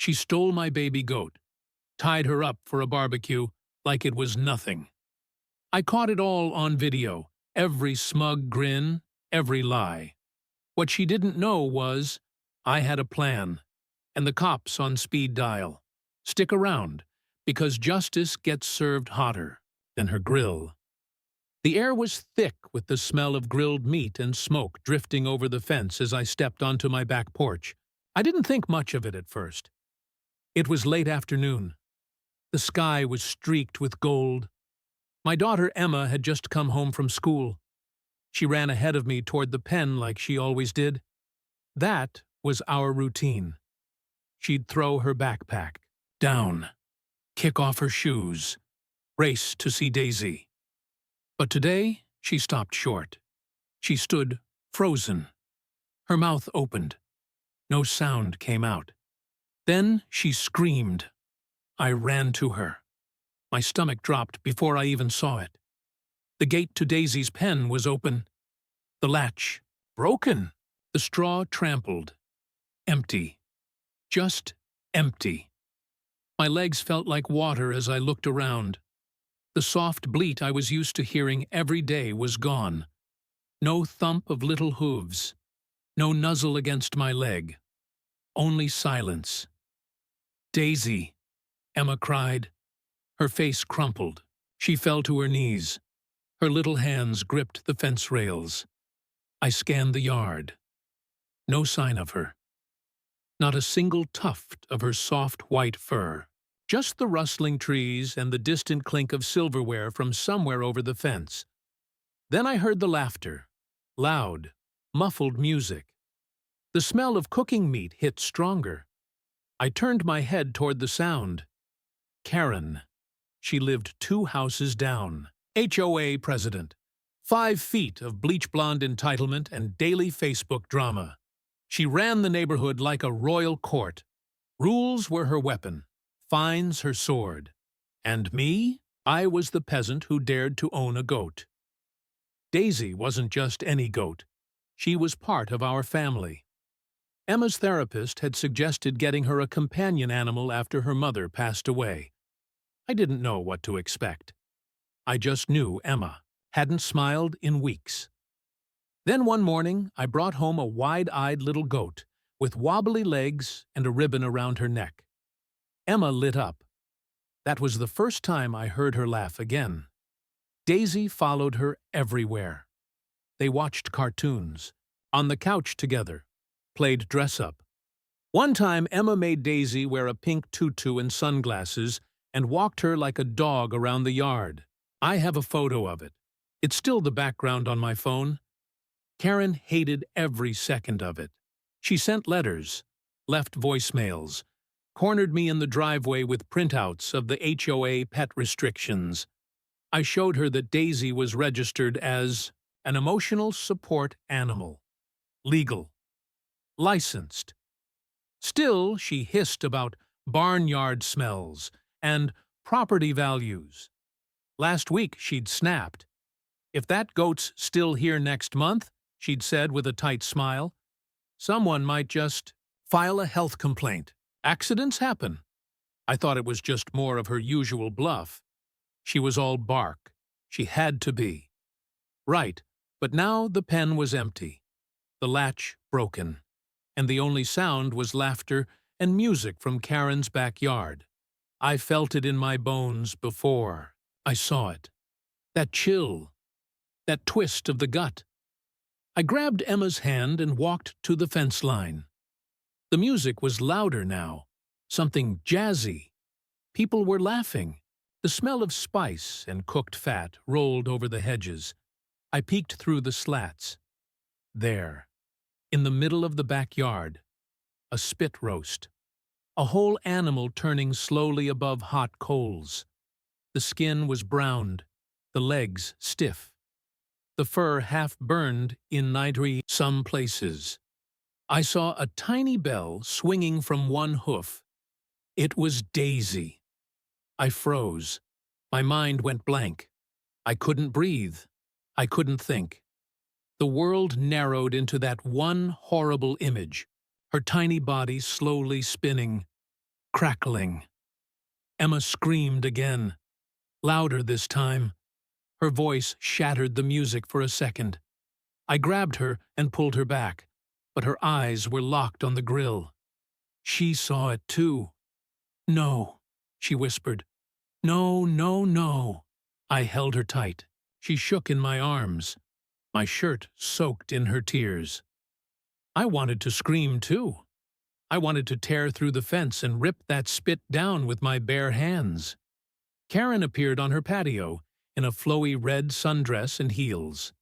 She stole my baby goat, tied her up for a barbecue like it was nothing. I caught it all on video, every smug grin, every lie. What she didn't know was I had a plan, and the cops on speed dial. Stick around, because justice gets served hotter than her grill. The air was thick with the smell of grilled meat and smoke drifting over the fence as I stepped onto my back porch. I didn't think much of it at first. It was late afternoon. The sky was streaked with gold. My daughter Emma had just come home from school. She ran ahead of me toward the pen like she always did. That was our routine. She'd throw her backpack down, kick off her shoes, race to see Daisy. But today, she stopped short. She stood frozen. Her mouth opened. No sound came out. Then she screamed. I ran to her. My stomach dropped before I even saw it. The gate to Daisy's pen was open. The latch broken. The straw trampled. Empty. Just empty. My legs felt like water as I looked around. The soft bleat I was used to hearing every day was gone. No thump of little hooves. No nuzzle against my leg. Only silence. Daisy, Emma cried. Her face crumpled. She fell to her knees. Her little hands gripped the fence rails. I scanned the yard. No sign of her. Not a single tuft of her soft white fur. Just the rustling trees and the distant clink of silverware from somewhere over the fence. Then I heard the laughter. Loud, muffled music. The smell of cooking meat hit stronger. I turned my head toward the sound. Kerren. She lived 2 houses down. HOA president. 5 feet of bleach blonde entitlement and daily Facebook drama. She ran the neighborhood like a royal court. Rules were her weapon. Fines her sword. And me? I was the peasant who dared to own a goat. Daisy wasn't just any goat. She was part of our family. Emma's therapist had suggested getting her a companion animal after her mother passed away. I didn't know what to expect. I just knew Emma hadn't smiled in weeks. Then one morning, I brought home a wide-eyed little goat with wobbly legs and a ribbon around her neck. Emma lit up. That was the first time I heard her laugh again. Daisy followed her everywhere. They watched cartoons, on the couch together, played dress-up. One time, Emma made Daisy wear a pink tutu and sunglasses and walked her like a dog around the yard. I have a photo of it. It's still the background on my phone. Kerren hated every second of it. She sent letters, left voicemails, cornered me in the driveway with printouts of the HOA pet restrictions. I showed her that Daisy was registered as an emotional support animal. Legal. Licensed. Still, she hissed about barnyard smells and property values. Last week, she'd snapped. If that goat's still here next month, she'd said with a tight smile, someone might just file a health complaint. Accidents happen. I thought it was just more of her usual bluff. She was all bark. She had to be. Right, but now the pen was empty, the latch broken, and the only sound was laughter and music from Kerren's backyard. I felt it in my bones before I saw it. That chill, that twist of the gut. I grabbed Emma's hand and walked to the fence line. The music was louder now, something jazzy. People were laughing. The smell of spice and cooked fat rolled over the hedges. I peeked through the slats. There, in the middle of the backyard, a spit roast. A whole animal turning slowly above hot coals. The skin was browned, the legs stiff. The fur half burned in nightry some places. I saw a tiny bell swinging from one hoof. It was Daisy. I froze. My mind went blank. I couldn't breathe. I couldn't think. The world narrowed into that one horrible image, her tiny body slowly spinning. crackling. Emma screamed again, louder this time. Her voice shattered the music for a second. I grabbed her and pulled her back, but her eyes were locked on the grill. She saw it too. "No," she whispered. "No, no, no." I held her tight. She shook in my arms, my shirt soaked in her tears. I wanted to scream too. I wanted to tear through the fence and rip that spit down with my bare hands. Kerren appeared on her patio in a flowy red sundress and heels.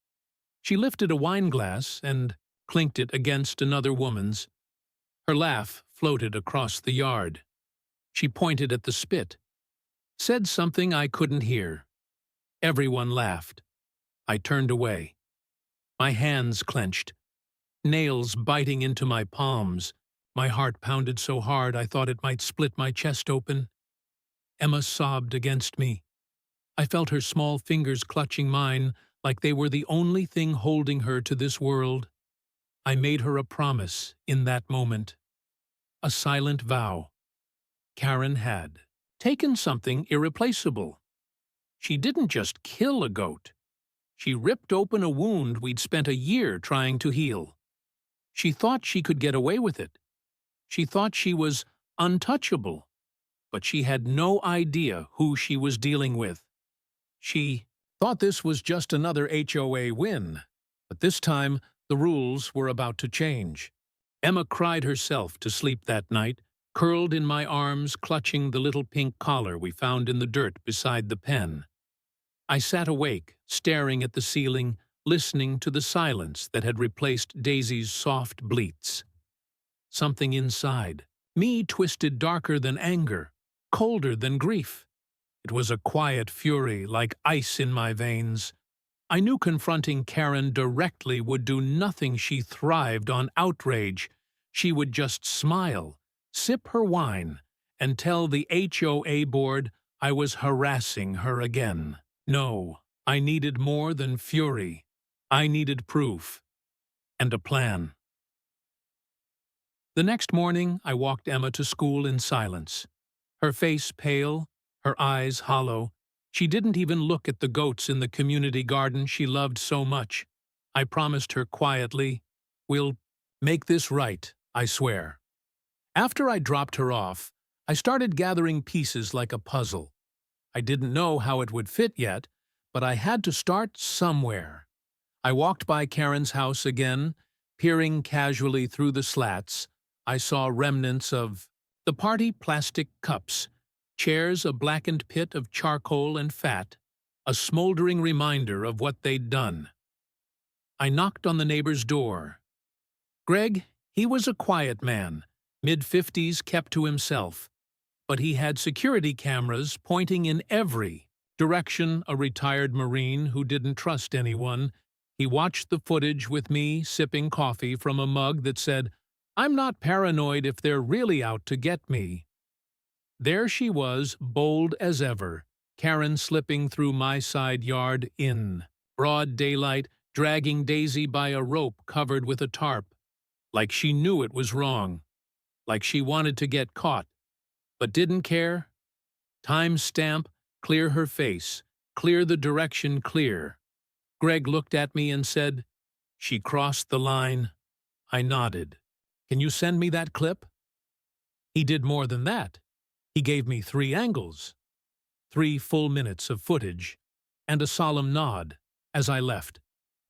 She lifted a wine glass and clinked it against another woman's. Her laugh floated across the yard. She pointed at the spit, said something I couldn't hear. Everyone laughed. I turned away. My hands clenched, nails biting into my palms. My heart pounded so hard I thought it might split my chest open. Emma sobbed against me. I felt her small fingers clutching mine like they were the only thing holding her to this world. I made her a promise in that moment. A silent vow. Kerren had taken something irreplaceable. She didn't just kill a goat. She ripped open a wound we'd spent a year trying to heal. She thought she could get away with it. She thought she was untouchable, but she had no idea who she was dealing with. She thought this was just another HOA win, but this time the rules were about to change. Emma cried herself to sleep that night, curled in my arms, clutching the little pink collar we found in the dirt beside the pen. I sat awake, staring at the ceiling, listening to the silence that had replaced Daisy's soft bleats. Something inside me twisted darker than anger, colder than grief. It was a quiet fury, like ice in my veins. I knew confronting Kerren directly would do nothing. She thrived on outrage. She would just smile, sip her wine, and tell the HOA board I was harassing her again. No, I needed more than fury. I needed proof. And a plan. The next morning, I walked Emma to school in silence. Her face pale, her eyes hollow. She didn't even look at the goats in the community garden she loved so much. I promised her quietly, "We'll make this right, I swear." After I dropped her off, I started gathering pieces like a puzzle. I didn't know how it would fit yet, but I had to start somewhere. I walked by Kerren's house again, peering casually through the slats. I saw remnants of the party plastic cups, chairs, a blackened pit of charcoal and fat, a smoldering reminder of what they'd done. I knocked on the neighbor's door. Greg, he was a quiet man, mid-50s, kept to himself, but he had security cameras pointing in every direction. A retired Marine who didn't trust anyone. He watched the footage with me sipping coffee from a mug that said, "I'm not paranoid if they're really out to get me." There she was, bold as ever, Kerren slipping through my side yard in broad daylight, dragging Daisy by a rope covered with a tarp, like she knew it was wrong, like she wanted to get caught, but didn't care. Time stamp, clear her face, clear the direction, clear. Greg looked at me and said, "She crossed the line." I nodded. "Can you send me that clip?" He did more than that. He gave me 3 angles, 3 full minutes of footage, and a solemn nod as I left.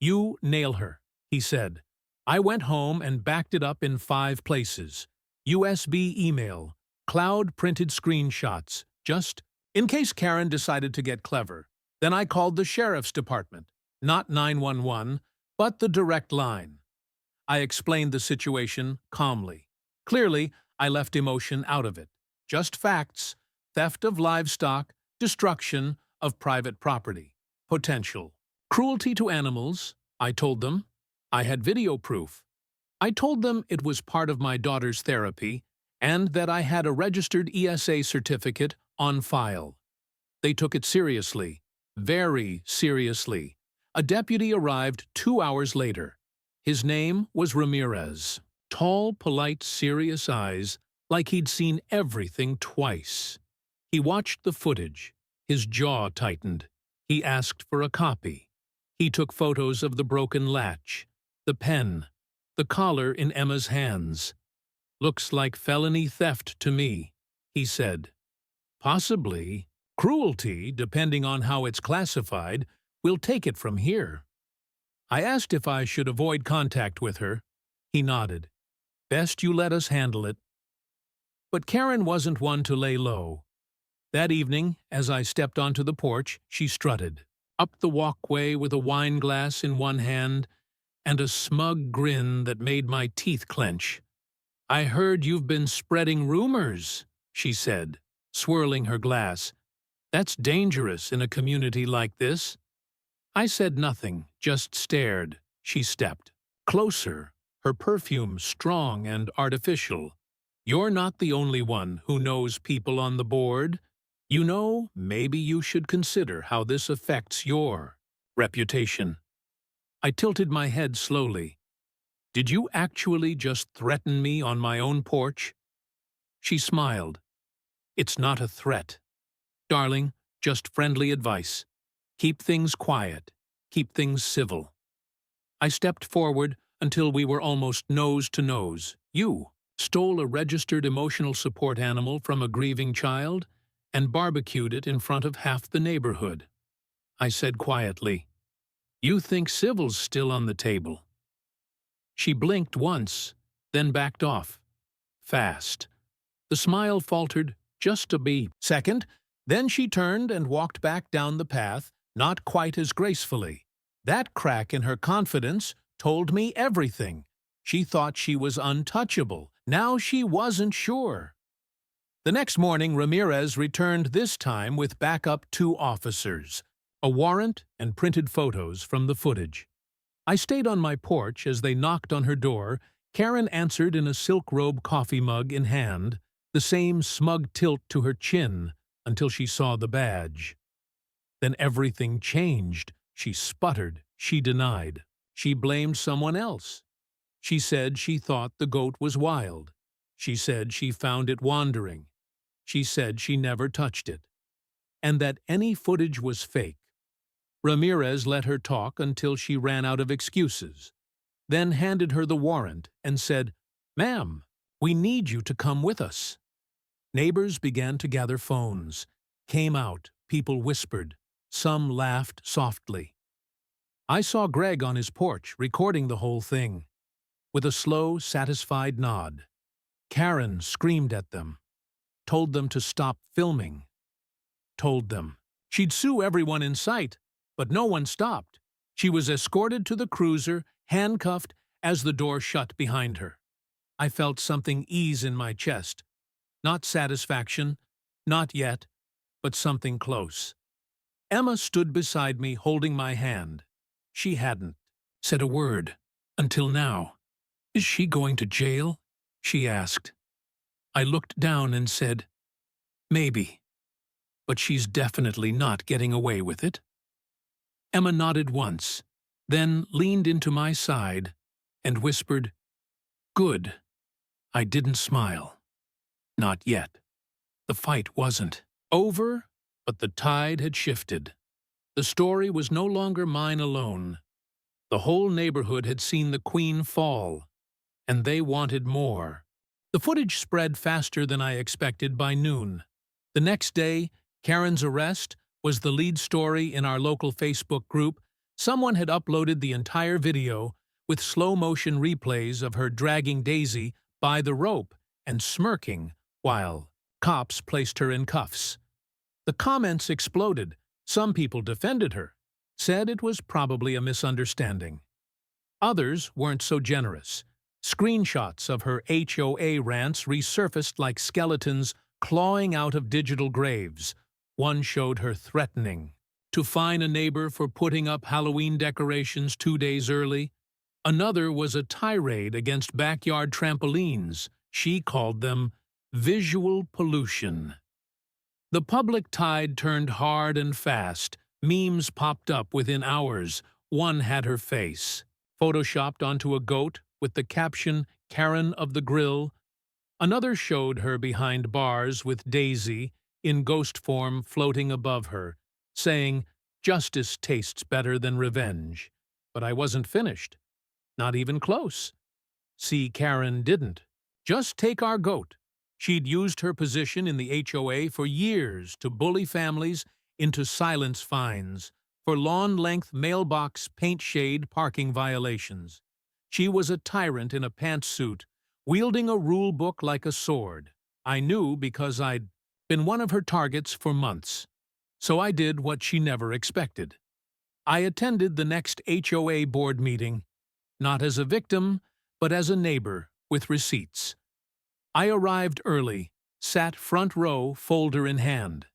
"You nail her," he said. I went home and backed it up in 5 places. USB email, cloud-printed screenshots, just in case Kerren decided to get clever. Then I called the sheriff's department, not 911, but the direct line. I explained the situation calmly. Clearly, I left emotion out of it. Just facts: theft of livestock, destruction of private property, potential cruelty to animals. I told them I had video proof. I told them it was part of my daughter's therapy and that I had a registered ESA certificate on file. They took it seriously, very seriously. A deputy arrived 2 hours later. His name was Ramirez. Tall, polite, serious eyes, like he'd seen everything twice. He watched the footage. His jaw tightened. He asked for a copy. He took photos of the broken latch, the pen, the collar in Emma's hands. "Looks like felony theft to me," he said. "Possibly cruelty, depending on how it's classified. We'll take it from here." I asked if I should avoid contact with her. He nodded. "Best you let us handle it." But Kerren wasn't one to lay low. That evening, as I stepped onto the porch, she strutted up the walkway with a wine glass in one hand and a smug grin that made my teeth clench. "I heard you've been spreading rumors," she said, swirling her glass. "That's dangerous in a community like this." I said nothing, just stared. She stepped closer, her perfume strong and artificial. "You're not the only one who knows people on the board. You know, maybe you should consider how this affects your reputation." I tilted my head slowly. "Did you actually just threaten me on my own porch?" She smiled. "It's not a threat. Darling, just friendly advice. Keep things quiet. Keep things civil." I stepped forward until we were almost nose to nose. "You stole a registered emotional support animal from a grieving child and barbecued it in front of half the neighborhood." I said quietly. "You think civil's still on the table?" She blinked once, then backed off. Fast. The smile faltered just a second, then she turned and walked back down the path, not quite as gracefully. That crack in her confidence told me everything. She thought she was untouchable. Now she wasn't sure. The next morning, Ramirez returned, this time with backup 2 officers, a warrant and printed photos from the footage. I stayed on my porch as they knocked on her door. Kerren answered in a silk robe coffee mug in hand, the same smug tilt to her chin until she saw the badge. Then everything changed. She sputtered. She denied. She blamed someone else. She said she thought the goat was wild. She said she found it wandering. She said she never touched it. And that any footage was fake. Ramirez let her talk until she ran out of excuses, then handed her the warrant and said, "Ma'am, we need you to come with us." Neighbors began to gather phones, came out, people whispered, some laughed softly. I saw Greg on his porch recording the whole thing. With a slow, satisfied nod, Kerren screamed at them, told them to stop filming, told them she'd sue everyone in sight, but no one stopped. She was escorted to the cruiser, handcuffed, as the door shut behind her. I felt something ease in my chest. Not satisfaction, not yet, but something close. Emma stood beside me, holding my hand. She hadn't said a word until now. "Is she going to jail?" she asked. I looked down and said, "Maybe, but she's definitely not getting away with it." Emma nodded once, then leaned into my side and whispered, "Good." I didn't smile. Not yet. The fight wasn't over, but the tide had shifted. The story was no longer mine alone. The whole neighborhood had seen the queen fall, and they wanted more. The footage spread faster than I expected by noon. The next day, Kerren's arrest was the lead story in our local Facebook group. Someone had uploaded the entire video with slow-motion replays of her dragging Daisy by the rope and smirking while cops placed her in cuffs. The comments exploded. Some people defended her, said it was probably a misunderstanding. Others weren't so generous. Screenshots of her HOA rants resurfaced like skeletons clawing out of digital graves. One showed her threatening to fine a neighbor for putting up Halloween decorations 2 days early. Another was a tirade against backyard trampolines. She called them visual pollution. The public tide turned hard and fast. Memes popped up within hours. One had her face photoshopped onto a goat with the caption, "Kerren of the Grill." Another showed her behind bars with Daisy, in ghost form, floating above her, saying, "Justice tastes better than revenge." But I wasn't finished. Not even close. See, Kerren didn't. Just take our goat. She'd used her position in the HOA for years to bully families into silence fines for lawn-length mailbox paint shade parking violations. She was a tyrant in a pantsuit, wielding a rule book like a sword. I knew because I'd been one of her targets for months. So I did what she never expected. I attended the next HOA board meeting, not as a victim, but as a neighbor with receipts. I arrived early, sat front row, folder in hand.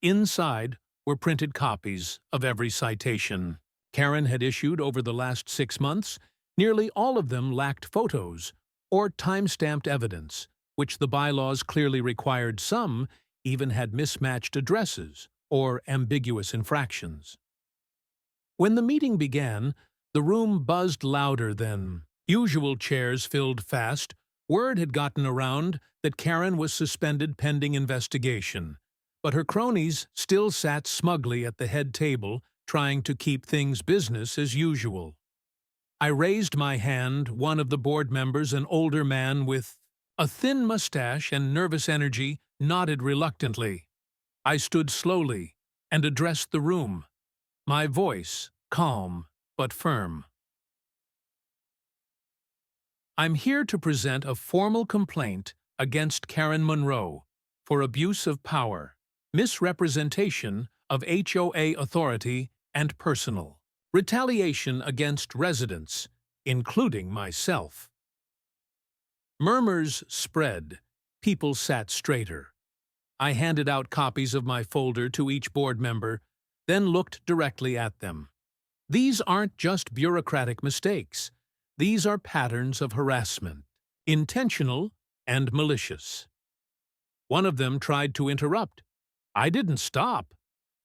Inside were printed copies of every citation Kerren had issued over the last 6 months. Nearly all of them lacked photos or time-stamped evidence, which the bylaws clearly required. Some even had mismatched addresses or ambiguous infractions. When the meeting began, the room buzzed louder than usual. Chairs filled fast. Word had gotten around that Kerren was suspended pending investigation, but her cronies still sat smugly at the head table, trying to keep things business as usual. I raised my hand. One of the board members, an older man with a thin mustache and nervous energy, nodded reluctantly. I stood slowly and addressed the room, my voice calm but firm. I'm here to present a formal complaint against Kerren Monroe for abuse of power, misrepresentation of HOA authority, and personal retaliation against residents, including myself. Murmurs spread. People sat straighter. I handed out copies of my folder to each board member, then looked directly at them. These aren't just bureaucratic mistakes. These are patterns of harassment, intentional and malicious. One of them tried to interrupt. I didn't stop.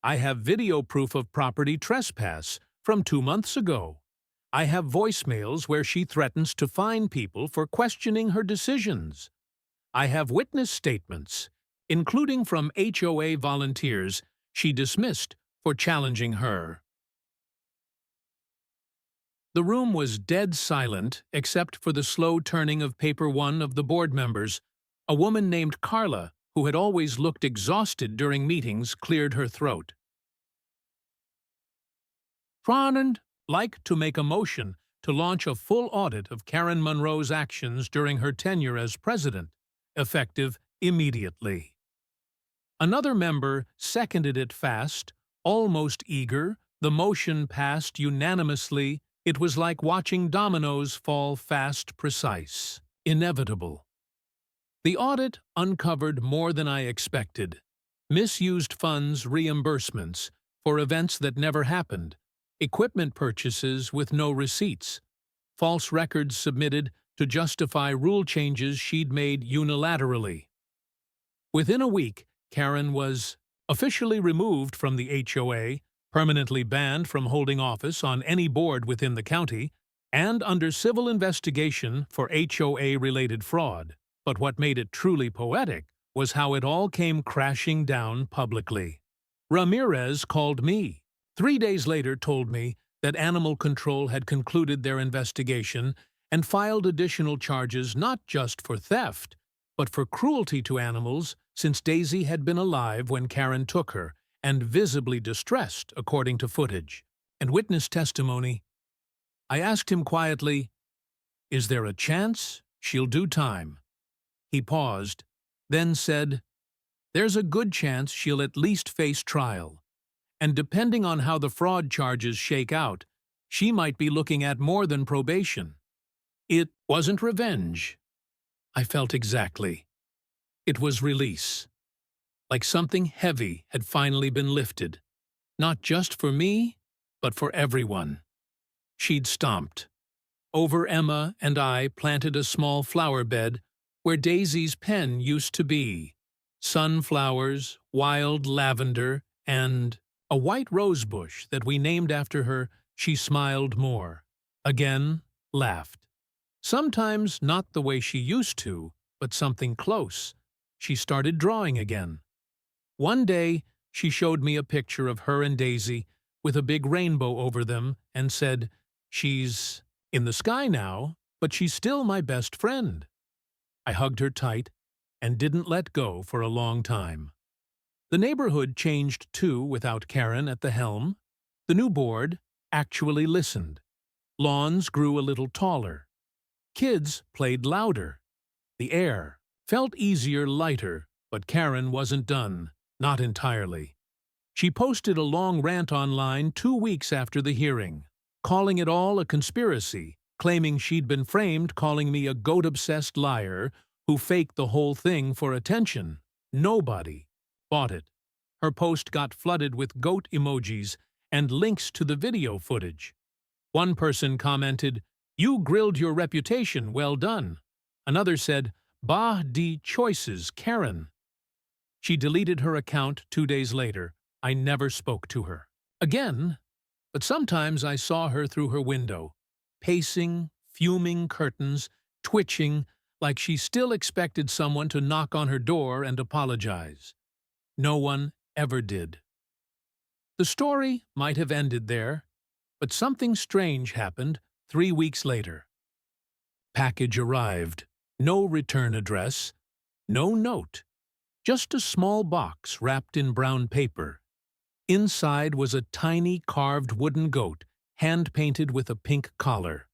I have video proof of property trespass from 2 months ago. I have voicemails where she threatens to fine people for questioning her decisions. I have witness statements, including from HOA volunteers she dismissed for challenging her. The room was dead silent except for the slow turning of paper. One of the board members, a woman named Carla, who had always looked exhausted during meetings, cleared her throat. I'd like to make a motion to launch a full audit of Kerren Monroe's actions during her tenure as president, effective immediately. Another member seconded it fast, almost eager. The motion passed unanimously. It was like watching dominoes fall fast, precise, inevitable. The audit uncovered more than I expected. Misused funds reimbursements for events that never happened, equipment purchases with no receipts, false records submitted to justify rule changes she'd made unilaterally. Within a week, Kerren was officially removed from the HOA, permanently banned from holding office on any board within the county, and under civil investigation for HOA-related fraud. But what made it truly poetic was how it all came crashing down publicly. Ramirez called me. 3 days later told me that Animal Control had concluded their investigation and filed additional charges not just for theft, but for cruelty to animals, since Daisy had been alive when Kerren took her, and visibly distressed, according to footage and witness testimony. I asked him quietly, "Is there a chance she'll do time?" He paused, then said, "There's a good chance she'll at least face trial, and depending on how the fraud charges shake out, she might be looking at more than probation." It wasn't revenge. I felt exactly. It was release. Like something heavy had finally been lifted. Not just for me, but for everyone. She'd stomped. Over Emma and I planted a small flower bed where Daisy's pen used to be. Sunflowers, wild lavender, and a white rose bush that we named after her. She smiled more. Again, laughed. Sometimes not the way she used to, but something close. She started drawing again. One day, she showed me a picture of her and Daisy with a big rainbow over them and said, "She's in the sky now, but she's still my best friend." I hugged her tight and didn't let go for a long time. The neighborhood changed too without Kerren at the helm. The new board actually listened. Lawns grew a little taller. Kids played louder. The air felt easier, lighter, but Kerren wasn't done, not entirely. She posted a long rant online 2 weeks after the hearing, calling it all a conspiracy, claiming she'd been framed, calling me a goat-obsessed liar who faked the whole thing for attention. Nobody bought it. Her post got flooded with goat emojis and links to the video footage. One person commented, "You grilled your reputation, well done." Another said, "Bah de choices, Kerren." She deleted her account 2 days later. I never spoke to her again, but sometimes I saw her through her window, pacing, fuming curtains, twitching, like she still expected someone to knock on her door and apologize. No one ever did. The story might have ended there, but something strange happened 3 weeks later. Package arrived. No return address, no note, just a small box wrapped in brown paper. Inside was a tiny carved wooden goat, hand-painted with a pink collar,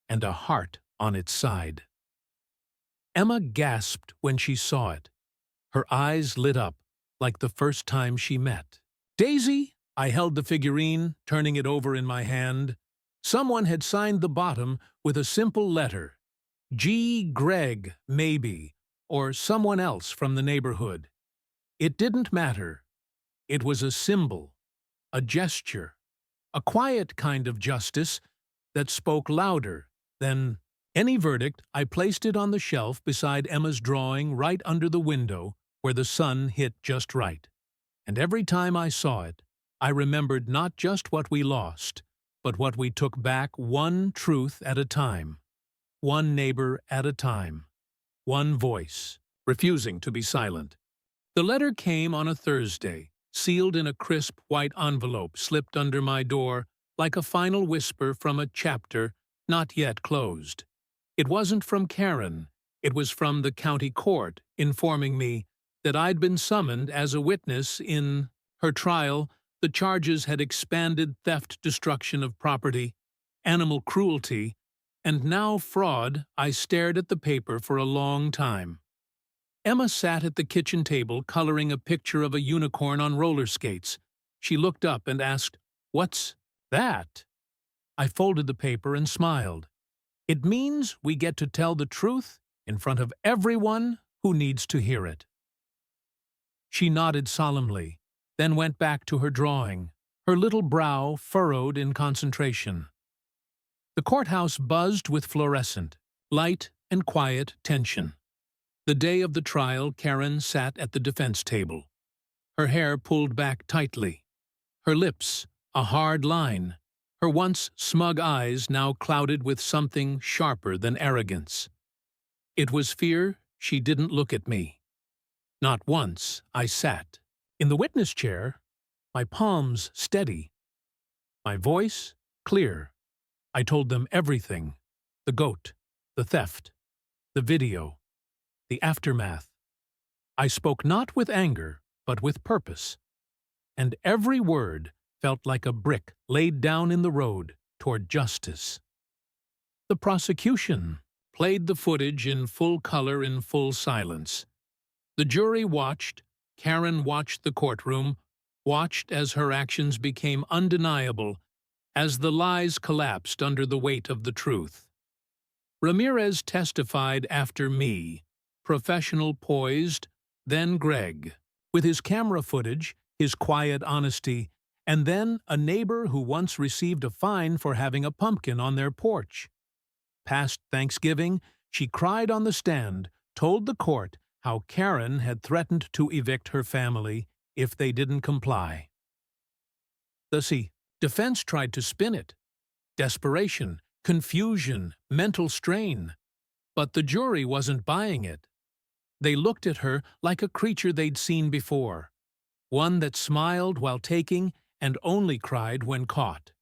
and a heart on its side. Emma gasped when she saw it. Her eyes lit up like the first time she met. "Daisy!" I held the figurine, turning it over in my hand. Someone had signed the bottom with a simple letter. G. Greg, maybe, or someone else from the neighborhood. It didn't matter. It was a symbol, a gesture, a quiet kind of justice that spoke louder than any verdict. I placed it on the shelf beside Emma's drawing, right under the window where the sun hit just right. And every time I saw it, I remembered not just what we lost, but what we took back, one truth at a time, one neighbor at a time, one voice, refusing to be silent. The letter came on a Thursday, sealed in a crisp white envelope slipped under my door like a final whisper from a chapter not yet closed. It wasn't from Kerren, it was from the county court, informing me that I'd been summoned as a witness in her trial. The charges had expanded: theft, destruction of property, animal cruelty, and now fraud. I stared at the paper for a long time. Emma sat at the kitchen table coloring a picture of a unicorn on roller skates. She looked up and asked, "What's that?" I folded the paper and smiled. "It means we get to tell the truth in front of everyone who needs to hear it." She nodded solemnly, then went back to her drawing, her little brow furrowed in concentration. The courthouse buzzed with fluorescent, light and quiet tension. The day of the trial, Kerren sat at the defense table, her hair pulled back tightly, her lips a hard line, her once smug eyes now clouded with something sharper than arrogance. It was fear she didn't look at me. Not once. I sat in the witness chair, my palms steady, my voice clear. I told them everything: the goat, the theft, the video, the aftermath. I spoke not with anger, but with purpose, and every word felt like a brick laid down in the road toward justice. The prosecution played the footage in full color, in full silence. The jury watched. Kerren watched the courtroom, watched as her actions became undeniable, as the lies collapsed under the weight of the truth. Ramirez testified after me, professional, poised, then Greg, with his camera footage, his quiet honesty, and then a neighbor who once received a fine for having a pumpkin on their porch. Past Thanksgiving, she cried on the stand, told the court how Kerren had threatened to evict her family if they didn't comply. The defense tried to spin it. Desperation, confusion, mental strain. But the jury wasn't buying it. They looked at her like a creature they'd seen before, one that smiled while taking and only cried when caught.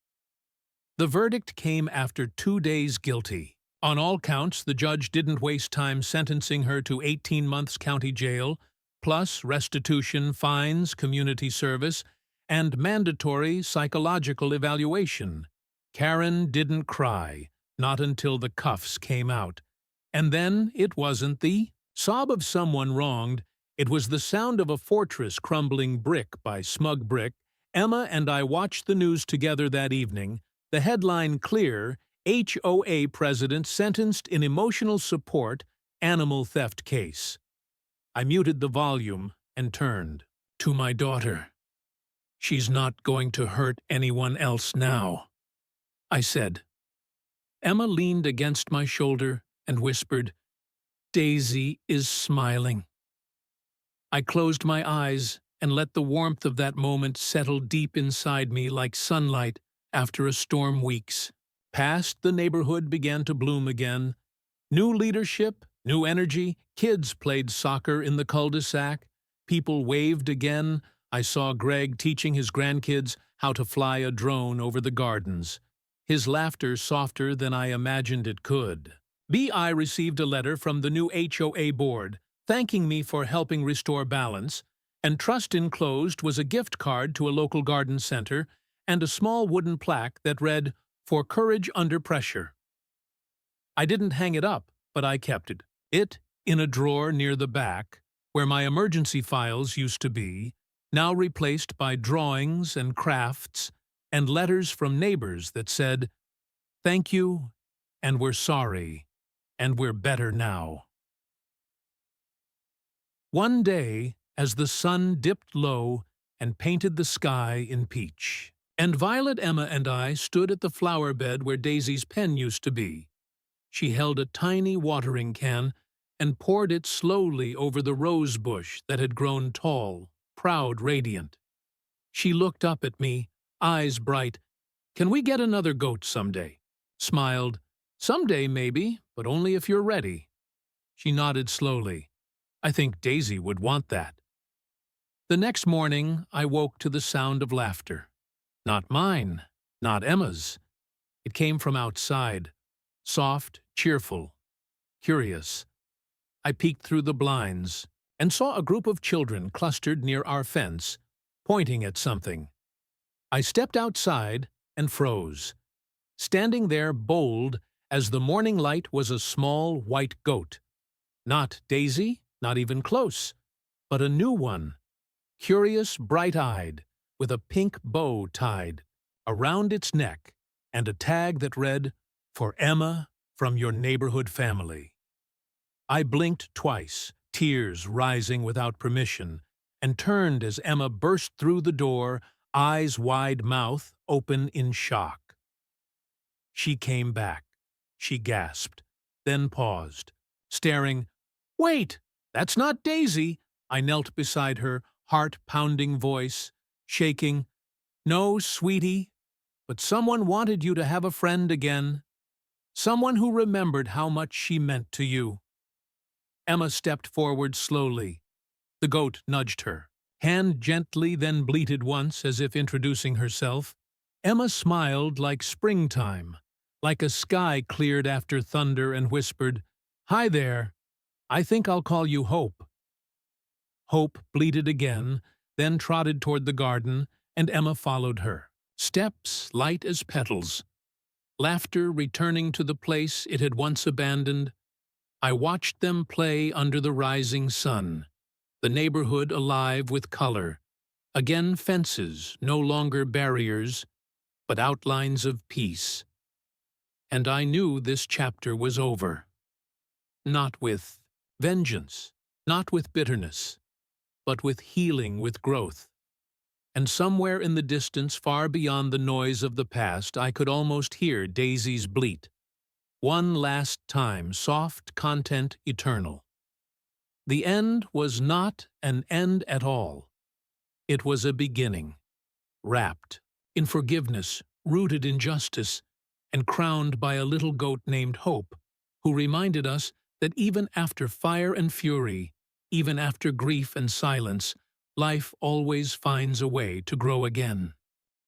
The verdict came after 2 days guilty. On all counts, the judge didn't waste time sentencing her to 18 months county jail, plus restitution, fines, community service, and mandatory psychological evaluation. Kerren didn't cry, not until the cuffs came out. And then it wasn't the sob of someone wronged, it was the sound of a fortress crumbling brick by smug brick. Emma and I watched the news together that evening, the headline clear: HOA president sentenced in emotional support, animal theft case. I muted the volume and turned to my daughter. "She's not going to hurt anyone else now," I said. Emma leaned against my shoulder and whispered, "Daisy is smiling." I closed my eyes and let the warmth of that moment settle deep inside me like sunlight after a storm weeks. Past the neighborhood began to bloom again. New leadership, new energy, kids played soccer in the cul-de-sac, people waved again. I saw Greg teaching his grandkids how to fly a drone over the gardens, his laughter softer than I imagined it could. I received a letter from the new HOA board, thanking me for helping restore balance, and trust enclosed was a gift card to a local garden center and a small wooden plaque that read, "For courage under pressure." I didn't hang it up, but I kept it in a drawer near the back, where my emergency files used to be, now replaced by drawings and crafts and letters from neighbors that said, "Thank you, and we're sorry, and we're better now." One day, as the sun dipped low and painted the sky in peach, and Violet, Emma, and I stood at the flower bed where Daisy's pen used to be. She held a tiny watering can and poured it slowly over the rose bush that had grown tall, proud, radiant. She looked up at me, eyes bright. "Can we get another goat someday?" Smiled. "Someday, maybe, but only if you're ready." She nodded slowly. "I think Daisy would want that." The next morning, I woke to the sound of laughter. Not mine, not Emma's. It came from outside, soft, cheerful, curious. I peeked through the blinds and saw a group of children clustered near our fence, pointing at something. I stepped outside and froze. Standing there bold as the morning light was a small white goat. Not Daisy, not even close, but a new one, curious, bright-eyed, with a pink bow tied around its neck and a tag that read, "For Emma from your neighborhood family." I blinked twice, tears rising without permission, and turned as Emma burst through the door, eyes wide, mouth open in shock. She came back. She gasped, then paused, staring. "Wait, that's not Daisy." I knelt beside her, heart-pounding voice, shaking. "No, sweetie, but someone wanted you to have a friend again. Someone who remembered how much she meant to you." Emma stepped forward slowly. The goat nudged her, hand gently, then bleated once as if introducing herself. Emma smiled like springtime, like a sky cleared after thunder, and whispered, "Hi there. I think I'll call you Hope." Hope bleated again, then trotted toward the garden, and Emma followed her, steps light as petals. Laughter returning to the place it had once abandoned. I watched them play under the rising sun, the neighborhood alive with color. Again fences, no longer barriers, but outlines of peace. And I knew this chapter was over. Not with vengeance, not with bitterness, but with healing, with growth. And somewhere in the distance, far beyond the noise of the past, I could almost hear Daisy's bleat. One last time, soft content eternal. The end was not an end at all. It was a beginning, wrapped in forgiveness, rooted in justice, and crowned by a little goat named Hope, who reminded us that even after fire and fury, even after grief and silence, life always finds a way to grow again.